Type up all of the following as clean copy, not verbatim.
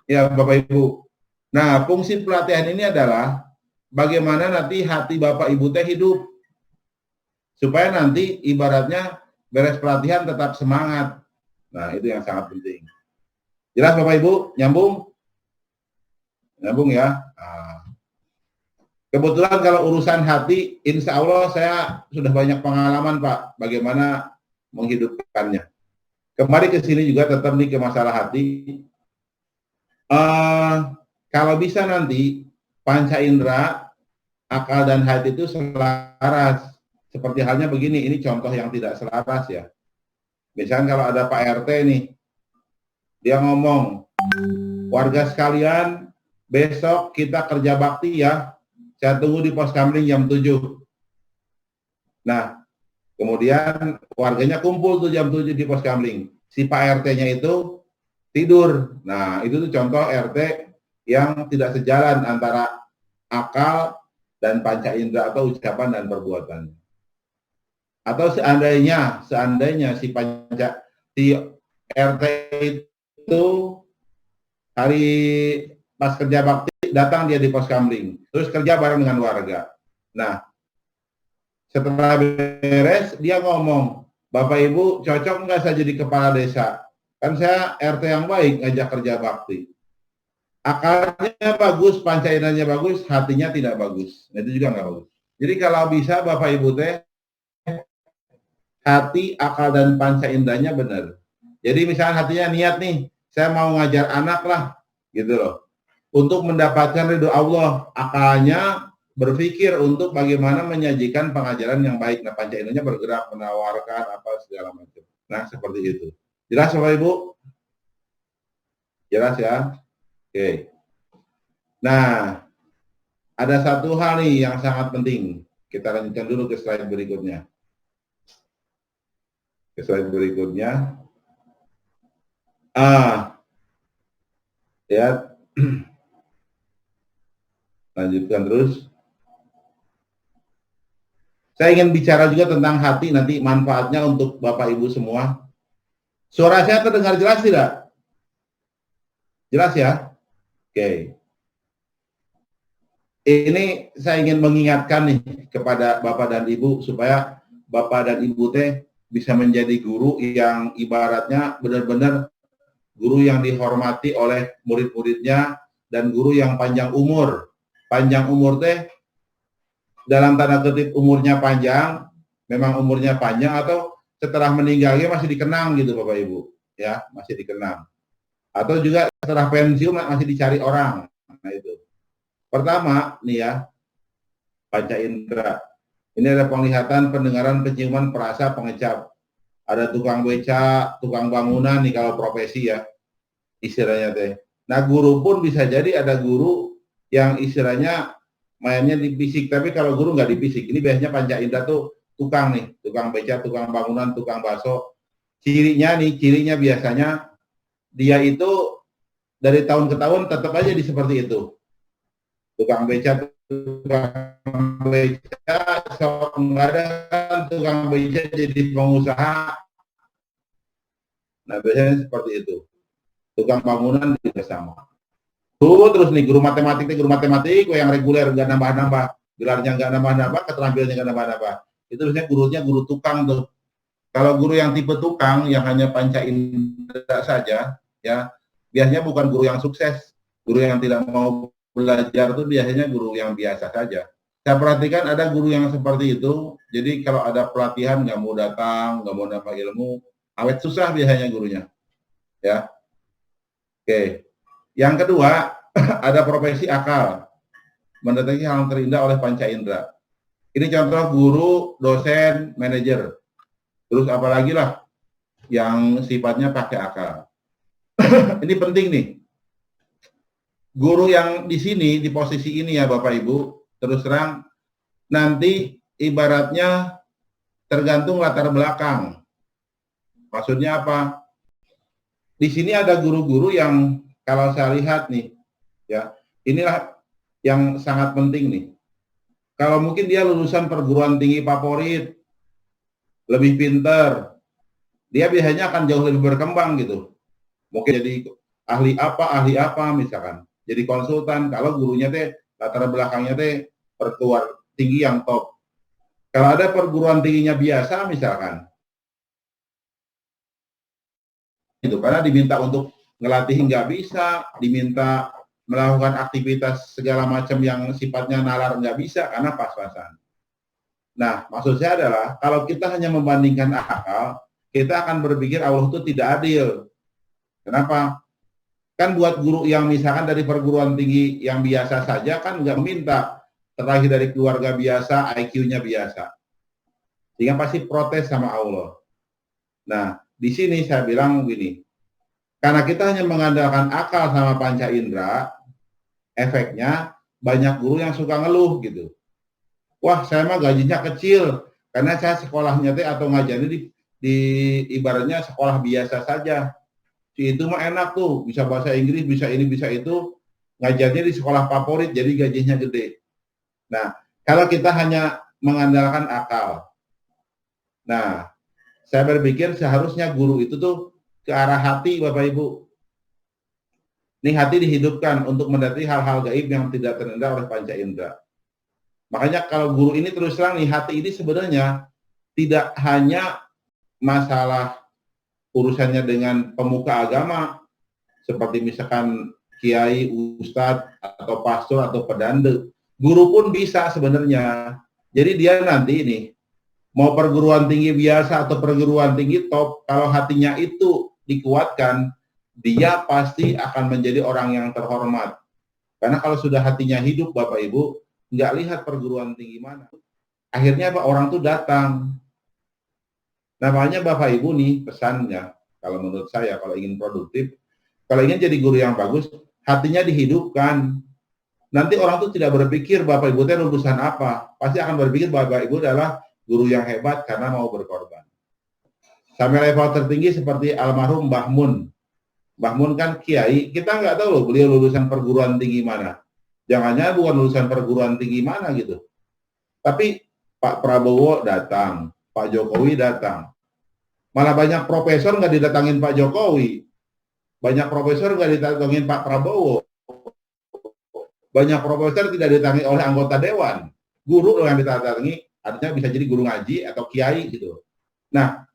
Ya, Bapak Ibu. Nah, fungsi pelatihan ini adalah bagaimana nanti hati Bapak Ibu teh hidup supaya nanti ibaratnya beres pelatihan tetap semangat. Nah, itu yang sangat penting. Jelas Bapak Ibu? Nyambung? Nyambung ya? Nah, kebetulan kalau urusan hati, insya Allah saya sudah banyak pengalaman Pak, bagaimana menghidupkannya. Kembali ke sini juga tetap nih ke masalah hati. Kalau bisa nanti panca indera, akal dan hati itu selaras. Seperti halnya begini, ini contoh yang tidak selaras ya. Misalnya kalau ada Pak RT nih, dia ngomong, warga sekalian, besok kita kerja bakti ya, saya tunggu di pos kamling jam 7. Nah, kemudian warganya kumpul tuh jam 7 di pos kamling. Si Pak RT-nya itu tidur. Nah, itu tuh contoh RT yang tidak sejalan antara akal dan panca indera atau ucapan dan perbuatan. Atau seandainya si RT itu hari pas kerja bakti datang dia di pos kamling, terus kerja bareng dengan warga. Nah, setelah beres dia ngomong, Bapak Ibu cocok nggak saya jadi kepala desa? Kan saya RT yang baik ngajak kerja bakti. Akalnya bagus, panca inderanya bagus, hatinya tidak bagus. Nah, itu juga nggak bagus. Jadi kalau bisa Bapak Ibu teh hati, akal dan panca inderanya benar. Jadi misalnya hatinya niat nih, saya mau ngajar anak lah, gitu loh. Untuk mendapatkan ridho Allah, akalnya berpikir untuk bagaimana menyajikan pengajaran yang baik. Nah, panca inderanya bergerak menawarkan apa segala macam. Nah, seperti itu. Jelas Bapak Ibu? Jelas ya? Oke. Nah, ada satu hal nih yang sangat penting. Kita lanjutkan dulu ke slide berikutnya. Ke slide berikutnya. Ya, lanjutkan terus. Saya ingin bicara juga tentang hati, nanti manfaatnya untuk Bapak Ibu semua. Suara saya terdengar jelas tidak? Jelas ya? Oke. Ini saya ingin mengingatkan nih kepada Bapak dan Ibu supaya Bapak dan Ibu teh bisa menjadi guru yang ibaratnya benar-benar guru yang dihormati oleh murid-muridnya dan guru yang panjang umur. Panjang umur teh dalam tanda kutip umurnya panjang, memang umurnya panjang atau setelah meninggalnya masih dikenang gitu Bapak Ibu, ya, masih dikenang. Atau juga setelah pensiun masih dicari orang. Nah itu. Pertama nih ya, panca indera. Ini ada penglihatan, pendengaran, penciuman, perasa, pengecap. Ada tukang beca, tukang bangunan nih kalau profesi ya, istilahnya teh. Nah guru pun bisa jadi ada guru yang istilahnya mainnya di fisik, tapi kalau guru nggak di fisik. Ini biasanya panca indera tuh tukang nih, tukang beca, tukang bangunan, tukang bakso. Cirinya biasanya dia itu dari tahun ke tahun tetap aja di seperti itu. Tukang beca, sok nggak ada kan tukang beca jadi pengusaha. Nah biasanya seperti itu. Tukang bangunan juga sama. Terus nih guru matematik yang reguler nggak nambah-nambah, gelarnya nggak nambah-nambah, keterampilannya nggak nambah-nambah. Itu biasanya gurunya guru tukang tuh. Kalau guru yang tipe tukang yang hanya panca indera saja, ya biasanya bukan guru yang sukses. Guru yang tidak mau belajar itu biasanya guru yang biasa saja. Saya perhatikan ada guru yang seperti itu. Jadi kalau ada pelatihan nggak mau datang, nggak mau dapat ilmu, awet susah biasanya gurunya. Ya, oke. Yang kedua, ada profesi akal, mendeteksi hal yang terindah oleh panca indera. Ini contoh guru, dosen, manajer. Terus apalagi lah yang sifatnya pakai akal. Ini penting nih. Guru yang di sini, di posisi ini ya Bapak Ibu, terus terang, nanti ibaratnya tergantung latar belakang. Maksudnya apa? Di sini ada guru-guru yang kalau saya lihat nih, ya inilah yang sangat penting nih. Kalau mungkin dia lulusan perguruan tinggi favorit, lebih pinter, dia biasanya akan jauh lebih berkembang gitu. Mungkin jadi ahli apa misalkan. Jadi konsultan, kalau gurunya teh latar belakangnya teh perguruan tinggi yang top. Kalau ada perguruan tingginya biasa misalkan, itu karena diminta untuk ngelatih nggak bisa, diminta melakukan aktivitas segala macam yang sifatnya nalar nggak bisa karena pas-pasan. Nah, maksud saya adalah kalau kita hanya membandingkan akal, kita akan berpikir Allah itu tidak adil. Kenapa? Kan buat guru yang misalkan dari perguruan tinggi yang biasa saja kan nggak meminta terlahir dari keluarga biasa, IQ-nya biasa. Sehingga pasti protes sama Allah. Nah, di sini saya bilang begini, karena kita hanya mengandalkan akal sama panca indera, efeknya banyak guru yang suka ngeluh gitu. Wah, saya mah gajinya kecil karena saya sekolahnya teh atau ngajarnya di ibaratnya sekolah biasa saja. Si itu mah enak tuh, bisa bahasa Inggris, bisa ini, bisa itu, ngajarnya di sekolah favorit, jadi gajinya gede. Nah, kalau kita hanya mengandalkan akal, nah, saya berpikir seharusnya guru itu tuh ke arah hati, Bapak Ibu. Ini hati dihidupkan untuk mendapati hal-hal gaib yang tidak terendam oleh panca indera. Makanya kalau guru ini terus terang nih, hati ini sebenarnya tidak hanya masalah urusannya dengan pemuka agama, seperti misalkan kiai, ustadz, atau pastor, atau pedande. Guru pun bisa sebenarnya. Jadi dia nanti ini, mau perguruan tinggi biasa atau perguruan tinggi top, kalau hatinya itu dikuatkan, dia pasti akan menjadi orang yang terhormat. Karena kalau sudah hatinya hidup, Bapak Ibu, nggak lihat perguruan tinggi mana. Akhirnya apa? Orang tuh datang. Namanya Bapak Ibu nih pesannya, kalau menurut saya, kalau ingin produktif, kalau ingin jadi guru yang bagus, hatinya dihidupkan. Nanti orang tuh tidak berpikir Bapak Ibu teh lulusan apa. Pasti akan berpikir Bapak Ibu adalah guru yang hebat karena mau berkorban. Sampai level tertinggi seperti almarhum Mbah Mun. Mbah Mun kan kiai, kita nggak tahu loh beliau lulusan perguruan tinggi mana. Jangan-jangan bukan lulusan perguruan tinggi mana gitu. Tapi Pak Prabowo datang, Pak Jokowi datang. Malah banyak profesor nggak didatangin Pak Jokowi. Banyak profesor nggak didatangin Pak Prabowo. Banyak profesor tidak didatangi oleh anggota dewan. Guru yang didatangi, artinya bisa jadi guru ngaji atau kiai gitu. Nah,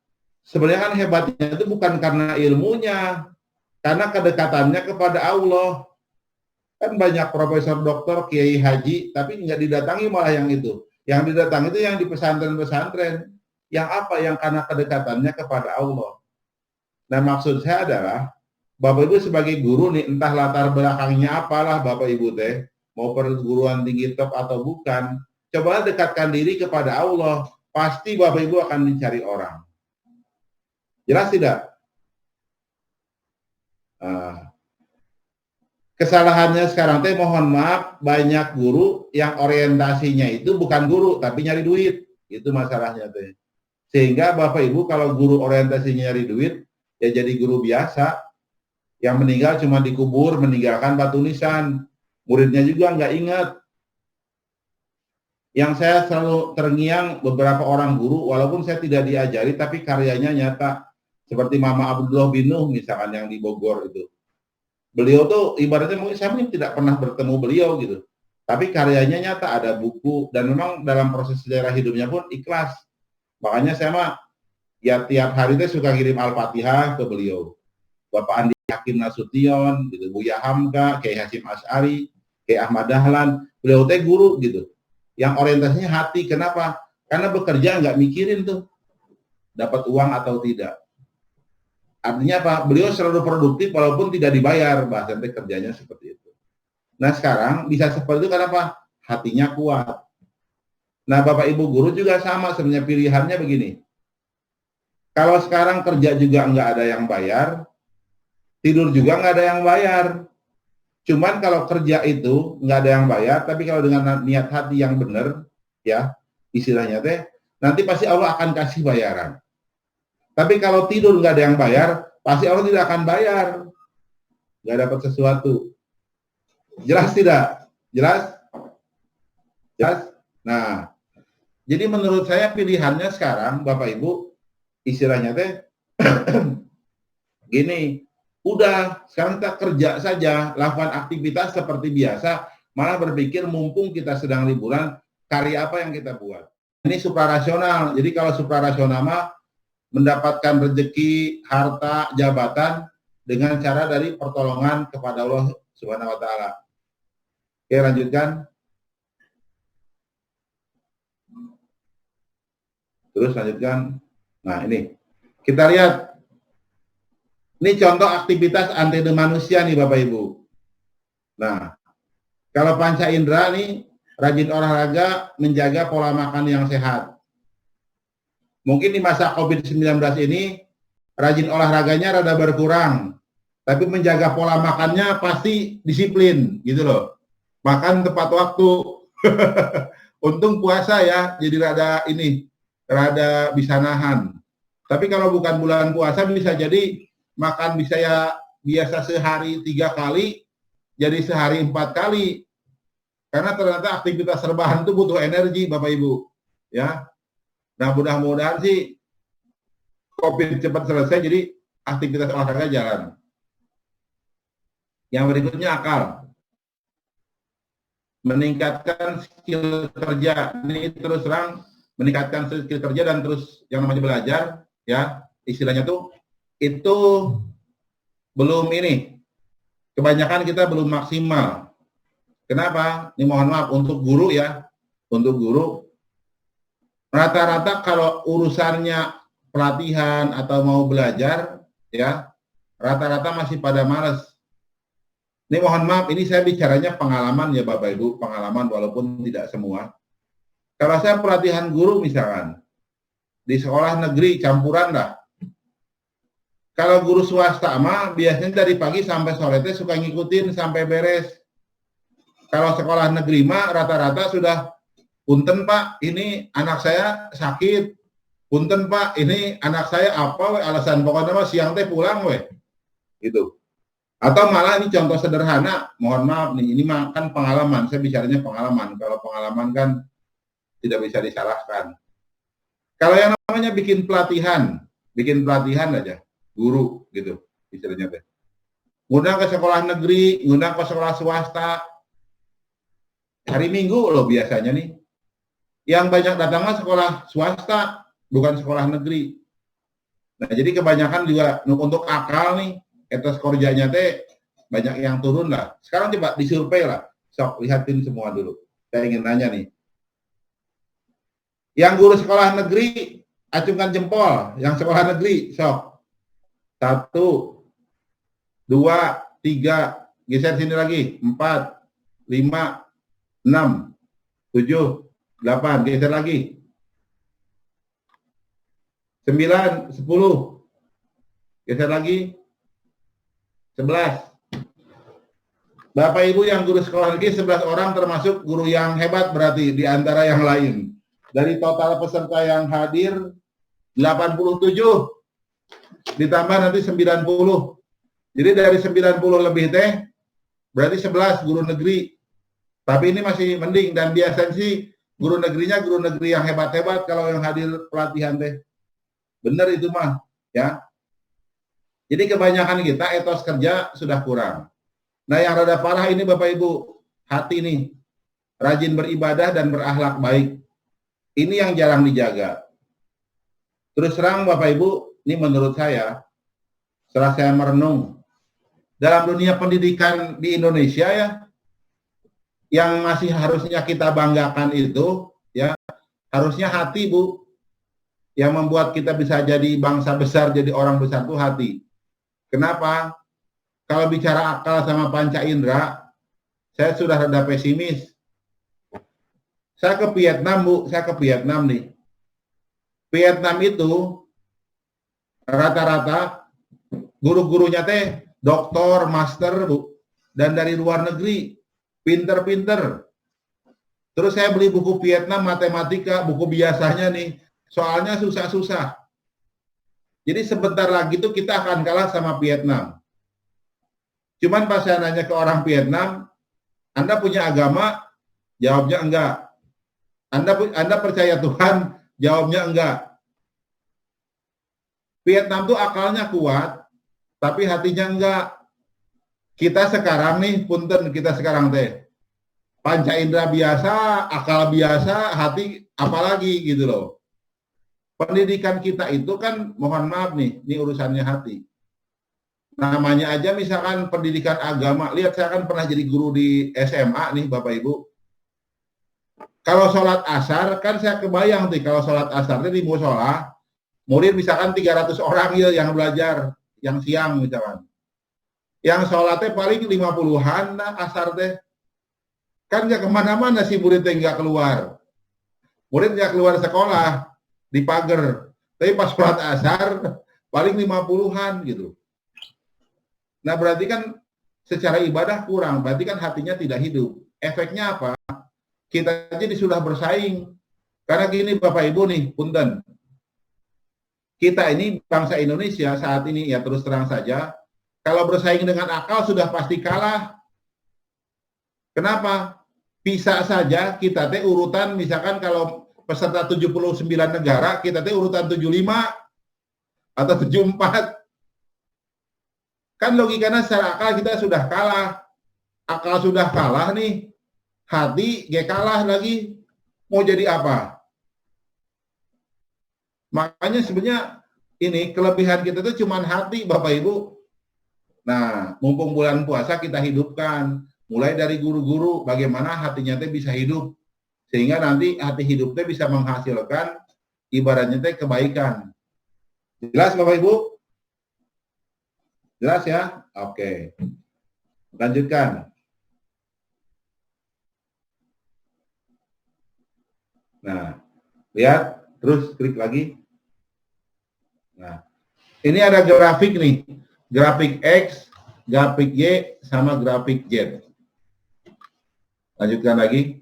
sebenarnya kan hebatnya itu bukan karena ilmunya, karena kedekatannya kepada Allah. Kan banyak profesor doktor, kiai haji, tapi nggak didatangi malah yang itu. Yang didatangi itu yang di pesantren-pesantren. Yang apa? Yang karena kedekatannya kepada Allah. Nah, maksud saya adalah, Bapak Ibu sebagai guru nih, entah latar belakangnya apalah Bapak Ibu teh, mau perguruan tinggi top atau bukan, coba dekatkan diri kepada Allah, pasti Bapak Ibu akan dicari orang. Jelas tidak? Kesalahannya sekarang teh mohon maaf, banyak guru yang orientasinya itu bukan guru tapi nyari duit. Itu masalahnya teh. Sehingga Bapak Ibu kalau guru orientasinya nyari duit, ya jadi guru biasa yang meninggal cuma dikubur, meninggalkan batu nisan. Muridnya juga nggak ingat. Yang saya selalu terngiang beberapa orang guru, walaupun saya tidak diajari, tapi karyanya nyata. Seperti Mama Abdullah bin Nuh misalkan yang di Bogor itu. Beliau tuh ibaratnya mungkin saya mungkin tidak pernah bertemu beliau gitu. Tapi karyanya nyata, ada buku, dan memang dalam proses sejarah hidupnya pun ikhlas. Makanya saya mah ya tiap hari itu suka kirim Al-Fatihah ke beliau. Bapak Andi Hakim Nasution, gitu, Buya Hamka, Kiai Hasyim Asy'ari, Kiai Ahmad Dahlan, beliau teh guru gitu. Yang orientasinya hati, kenapa? Karena bekerja nggak mikirin tuh dapat uang atau tidak. Artinya apa? Beliau selalu produktif walaupun tidak dibayar, bahasa kerjanya seperti itu. Nah sekarang bisa seperti itu kenapa? Hatinya kuat. Nah Bapak Ibu guru juga sama sebenarnya pilihannya begini. Kalau sekarang kerja juga nggak ada yang bayar, tidur juga nggak ada yang bayar. Cuman kalau kerja itu nggak ada yang bayar, tapi kalau dengan niat hati yang benar, ya istilahnya teh, nanti pasti Allah akan kasih bayaran. Tapi kalau tidur nggak ada yang bayar, pasti Allah tidak akan bayar. Nggak dapat sesuatu. Jelas tidak? Jelas? Jelas? Nah, jadi menurut saya pilihannya sekarang, Bapak Ibu, istilahnya teh, gini, Udah, sekarang kita kerja saja, lakukan aktivitas seperti biasa, malah berpikir mumpung kita sedang liburan, karya apa yang kita buat. Ini suprarasional. Jadi kalau suprarasional mah mendapatkan rezeki, harta, jabatan dengan cara dari pertolongan kepada Allah Subhanahu wa taala. Oke, lanjutkan. Terus lanjutkan. Nah, ini. Kita lihat. Ini contoh aktivitas antene manusia nih Bapak Ibu. Nah, kalau panca indera nih rajin olahraga, menjaga pola makan yang sehat. Mungkin di masa COVID-19 ini rajin olahraganya rada berkurang, tapi menjaga pola makannya pasti disiplin gitu loh. Makan tepat waktu. Untung puasa ya, jadi rada bisa nahan. Tapi kalau bukan bulan puasa bisa jadi makan bisa ya biasa sehari 3 kali, jadi sehari 4 kali. Karena ternyata aktivitas rebahan itu butuh energi Bapak Ibu. Ya. Nah mudah-mudahan sih COVID cepat selesai, jadi aktivitas olahraga jalan. Yang berikutnya akal. Meningkatkan skill kerja. Ini terus terang meningkatkan skill kerja dan terus yang namanya belajar, ya istilahnya tuh itu belum ini. Kebanyakan kita belum maksimal. Kenapa? Ini mohon maaf untuk guru ya, untuk guru. Rata-rata kalau urusannya pelatihan atau mau belajar, ya rata-rata masih pada malas. Ini mohon maaf, ini saya bicaranya pengalaman ya Bapak Ibu, pengalaman walaupun tidak semua. Kalau saya pelatihan guru misalkan, di sekolah negeri campuran lah. Kalau guru swasta mah biasanya dari pagi sampai sore teh suka ngikutin sampai beres. Kalau sekolah negeri mah rata-rata sudah, punten Pak, ini anak saya sakit. Punten Pak, ini anak saya apa, alasan pokoknya mah siang teh pulang weh. Gitu. Atau malah ini contoh sederhana, mohon maaf nih, ini kan pengalaman, saya bicaranya pengalaman. Kalau pengalaman kan tidak bisa disalahkan. Kalau yang namanya bikin pelatihan aja, guru gitu, istilahnya teh. Ngundang ke sekolah negeri, ngundang ke sekolah swasta, hari Minggu loh biasanya nih. Yang banyak datangnya sekolah swasta, bukan sekolah negeri. Nah, jadi kebanyakan juga untuk akal nih, etos kerjanya teh banyak yang turun lah. Sekarang coba disurvei lah. Sok, lihatin semua dulu. Saya ingin nanya nih. Yang guru sekolah negeri, acungkan jempol. Yang sekolah negeri, sok. 1, 2, 3. Geser sini lagi. 4, 5, 6, 7, 8. Geser lagi. 9, 10. Geser lagi. 11. Bapak Ibu yang guru sekolah negeri 11 orang termasuk guru yang hebat berarti di antara yang lain. Dari total peserta yang hadir 87 ditambah nanti 90. Jadi dari 90 lebih teh berarti 11 guru negeri. Tapi ini masih mending dan biasanya sih guru negerinya guru negeri yang hebat-hebat kalau yang hadir pelatihan teh. Bener itu mah, ya. Jadi kebanyakan kita etos kerja sudah kurang. Nah yang rada parah ini Bapak Ibu, hati nih, rajin beribadah dan berakhlak baik. Ini yang jarang dijaga. Terus terang Bapak Ibu, ini menurut saya, setelah saya merenung, dalam dunia pendidikan di Indonesia ya, yang masih harusnya kita banggakan itu, ya harusnya hati Bu, yang membuat kita bisa jadi bangsa besar, jadi orang besar itu hati. Kenapa? Kalau bicara akal sama panca indera, saya sudah rada pesimis. Saya ke Vietnam, Bu. Saya ke Vietnam nih. Vietnam itu rata-rata guru-gurunya teh doktor, master, Bu. Dan dari luar negeri. Pinter-pinter. Terus saya beli buku Vietnam matematika, buku biasanya nih. Soalnya susah-susah. Jadi sebentar lagi tuh kita akan kalah sama Vietnam. Cuman pas saya nanya ke orang Vietnam, Anda punya agama? Jawabnya enggak. Anda percaya Tuhan? Jawabnya enggak. Vietnam tuh akalnya kuat, tapi hatinya enggak. Kita sekarang nih, punten kita sekarang teh, panca indera biasa, akal biasa, hati apalagi gitu loh. Pendidikan kita itu kan, mohon maaf nih, ini urusannya hati. Namanya aja misalkan pendidikan agama, lihat saya kan pernah jadi guru di SMA nih Bapak Ibu. Kalau sholat asar, kan saya kebayang nih, kalau sholat asar di musola, murid misalkan 300 orang ya yang belajar, yang siang misalkan. Yang sholatnya paling 50-an nah asar teh. Kan nggak kemana-mana sih muridnya nggak keluar. Murid nggak keluar sekolah, di pagar. Tapi pas sholat asar, paling 50-an gitu. Nah berarti kan secara ibadah kurang, berarti kan hatinya tidak hidup. Efeknya apa? Kita jadi sudah bersaing. Karena gini Bapak Ibu nih, punten. Kita ini bangsa Indonesia saat ini ya terus terang saja, kalau bersaing dengan akal sudah pasti kalah. Kenapa? Bisa saja kita teh urutan misalkan kalau peserta 79 negara, kita teh urutan 75 atau 74. Kan logikanya secara akal kita sudah kalah. Akal sudah kalah nih, hati gak kalah lagi. Mau jadi apa? Makanya sebenarnya ini kelebihan kita tuh cuman hati Bapak Ibu. Nah, mumpung bulan puasa kita hidupkan. Mulai dari guru-guru bagaimana hatinya teh bisa hidup. Sehingga nanti hati hidup teh bisa menghasilkan ibaratnya teh kebaikan. Jelas Bapak Ibu? Jelas ya? Oke. Lanjutkan. Nah, lihat. Terus klik lagi. Nah, ini ada grafik nih. Grafik X, grafik Y, sama grafik Z. Lanjutkan lagi.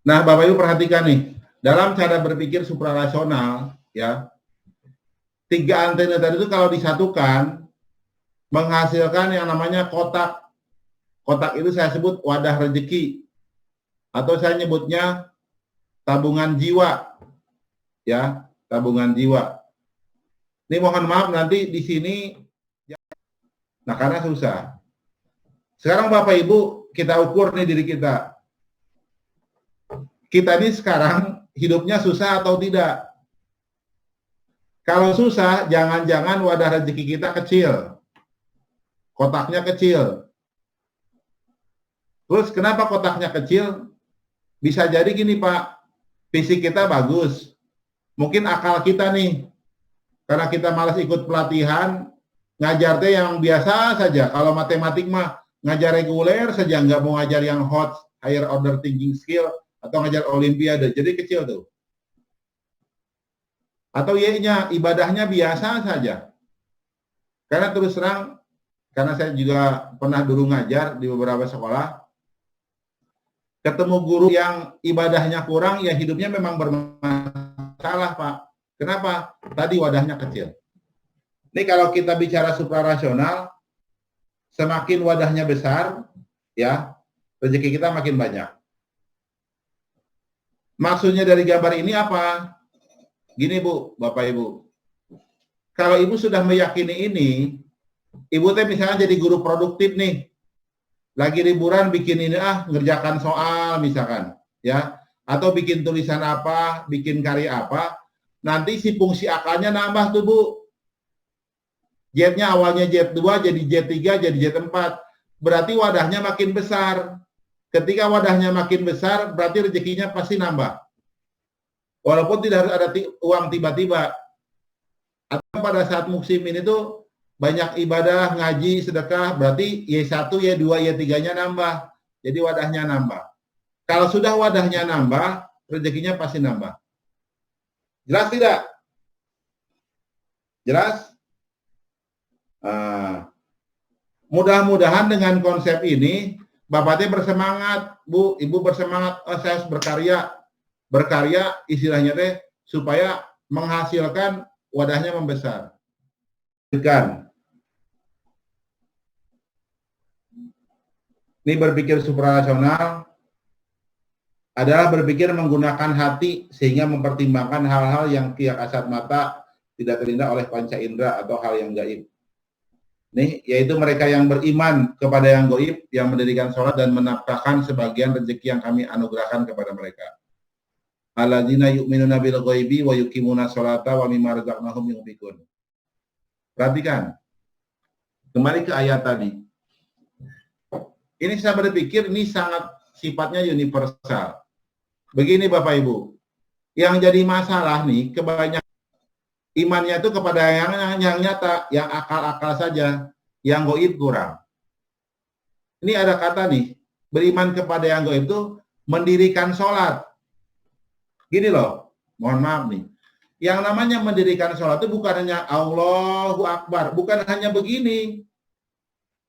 Nah, Bapak Ibu perhatikan nih. Dalam cara berpikir suprarasional, ya, 3 antena tadi itu kalau disatukan, menghasilkan yang namanya kotak. Kotak itu saya sebut wadah rezeki. Atau saya nyebutnya tabungan jiwa. Ya, tabungan jiwa. Ini mohon maaf nanti di sini, nah karena susah. Sekarang Bapak Ibu, kita ukur nih diri kita. Kita ini sekarang hidupnya susah atau tidak? Kalau susah, jangan-jangan wadah rezeki kita kecil. Kotaknya kecil. Terus kenapa kotaknya kecil? Bisa jadi gini Pak, fisik kita bagus. Mungkin akal kita nih, karena kita malas ikut pelatihan, ngajarnya yang biasa saja. Kalau matematik mah ngajar reguler saja, nggak mau ngajar yang hot, higher order thinking skill, atau ngajar olimpiade, jadi kecil tuh. Atau Y-nya, ibadahnya biasa saja. Karena terus terang, karena saya juga pernah dulu ngajar di beberapa sekolah, ketemu guru yang ibadahnya kurang, ya hidupnya memang bermasalah, Pak. Kenapa? Tadi wadahnya kecil. Ini kalau kita bicara suprarasional, semakin wadahnya besar, ya, rezeki kita makin banyak. Maksudnya dari gambar ini apa? Gini Bu, Bapak Ibu. Kalau Ibu sudah meyakini ini, Ibu teh misalnya jadi guru produktif nih. Lagi liburan bikin ini ngerjakan soal misalkan, ya. Atau bikin tulisan apa, bikin karya apa. Nanti si fungsi akalnya nambah tuh Bu. Z-nya awalnya Z2 jadi Z3 jadi Z4. Berarti wadahnya makin besar. Ketika wadahnya makin besar, berarti rezekinya pasti nambah. Walaupun tidak harus ada uang tiba-tiba. Atau pada saat musim ini tuh banyak ibadah, ngaji, sedekah, berarti Y1, Y2, Y3-nya nambah. Jadi wadahnya nambah. Kalau sudah wadahnya nambah, rezekinya pasti nambah. Jelas tidak? Jelas? Mudah-mudahan dengan konsep ini, Bapaknya bersemangat, Bu, Ibu bersemangat, saya harus berkarya. Berkarya istilahnya teh supaya menghasilkan wadahnya membesar. Bukan. Ini berpikir suprarasional adalah berpikir menggunakan hati sehingga mempertimbangkan hal-hal yang tidak kasat mata tidak terlindah oleh panca indera atau hal yang gaib. Nih, yaitu mereka yang beriman kepada yang gaib, yang mendirikan sholat dan menafkahkan sebagian rezeki yang kami anugerahkan kepada mereka. Alladzina yu'minuna bil ghaibi wa yuqimuna sholata wa mimma razaqnahum yunfiqun. Perhatikan. Kembali ke ayat tadi. Ini saya berpikir ini sangat sifatnya universal. Begini Bapak Ibu, yang jadi masalah nih kebanyakan imannya itu kepada yang nyata, yang akal-akal saja, yang gaib kurang. Ini ada kata nih, beriman kepada yang gaib itu mendirikan sholat. Gini loh, mohon maaf nih. Yang namanya mendirikan sholat itu bukan hanya Allahu Akbar, bukan hanya begini.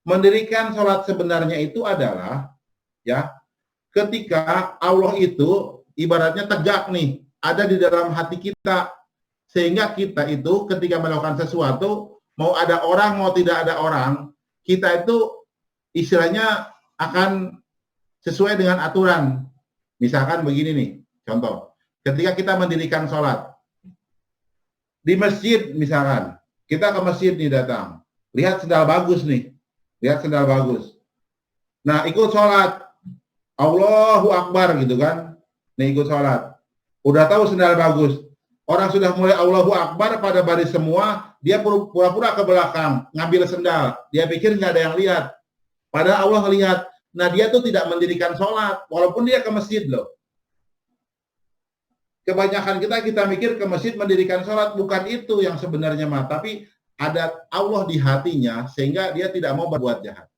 Mendirikan sholat sebenarnya itu adalah ya ketika Allah itu ibaratnya tegak nih, ada di dalam hati kita, sehingga kita itu ketika melakukan sesuatu, mau ada orang mau tidak ada orang, kita itu istilahnya akan sesuai dengan aturan. Misalkan begini nih, contoh, ketika kita mendirikan sholat di masjid misalkan, kita ke masjid nih datang, lihat sendal bagus nih. Lihat sendal bagus. Nah, ikut sholat. Allahu Akbar gitu kan. Nih ikut sholat. Udah tahu sendal bagus. Orang sudah mulai Allahu Akbar pada baris semua, dia pura-pura ke belakang, ngambil sendal. Dia pikir nggak ada yang lihat. Padahal Allah lihat. Nah, dia tuh tidak mendirikan sholat, walaupun dia ke masjid loh. Kebanyakan kita mikir ke masjid mendirikan sholat, bukan itu yang sebenarnya mah. Tapi ada Allah di hatinya sehingga dia tidak mau berbuat jahat.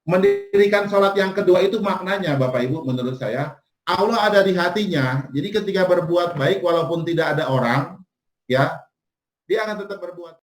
Mendirikan sholat yang kedua itu maknanya Bapak Ibu menurut saya, Allah ada di hatinya, jadi ketika berbuat baik walaupun tidak ada orang, ya, dia akan tetap berbuat.